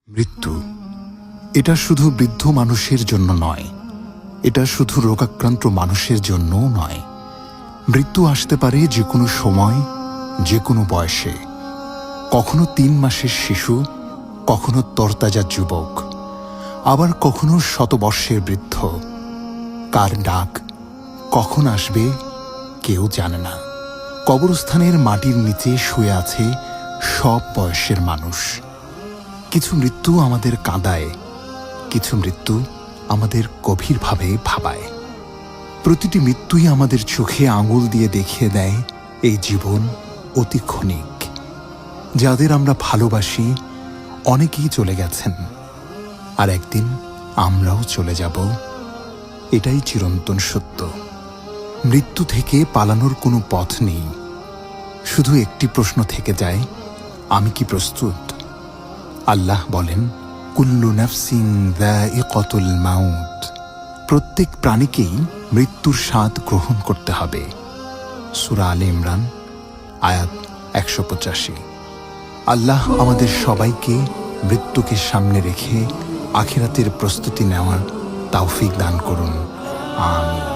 মৃত্যু এটা শুধু বৃদ্ধ মানুষের জন্য নয়, এটা শুধু রোগাক্রান্ত মানুষের জন্যও নয়। মৃত্যু আসতে পারে যে কোনো সময়, যে কোনো বয়সে। কখনো ৩ মাসের শিশু, কখনো তরতাজা যুবক, আবার কখনো শতবর্ষের বৃদ্ধ। কার ডাক কখন আসবে কেউ জানে না। কবরস্থানের মাটির নিচে শুয়ে আছে সব বয়সের মানুষ। কিছু মৃত্যু আমাদের কাঁদায়, কিছু মৃত্যু আমাদের গভীরভাবে ভাবায়। প্রতিটি মৃত্যুই আমাদের চোখে আঙুল দিয়ে দেখিয়ে দেয় এই জীবন অতি ক্ষণিক। যাদের আমরা ভালোবাসি অনেকেই চলে গেছেন, আর একদিন আমরাও চলে যাব। এটাই চিরন্তন সত্য। মৃত্যু থেকে পালানোর কোনো পথ নেই। শুধু একটি প্রশ্ন থেকে যায়, আমি কি প্রস্তুত? আল্লাহ বলেন, কুল্লু নাফসিন যায়িকাতুল মাউত। প্রত্যেক প্রাণীকেই মৃত্যুর স্বাদ গ্রহণ করতে হবে। সূরা আলে ইমরান আয়াত ১৮৫। আল্লাহ আমাদের সবাইকে মৃত্যুকে সামনে রেখে আখিরাতের প্রস্তুতি নেওয়ার তৌফিক দান করুন। আমিন।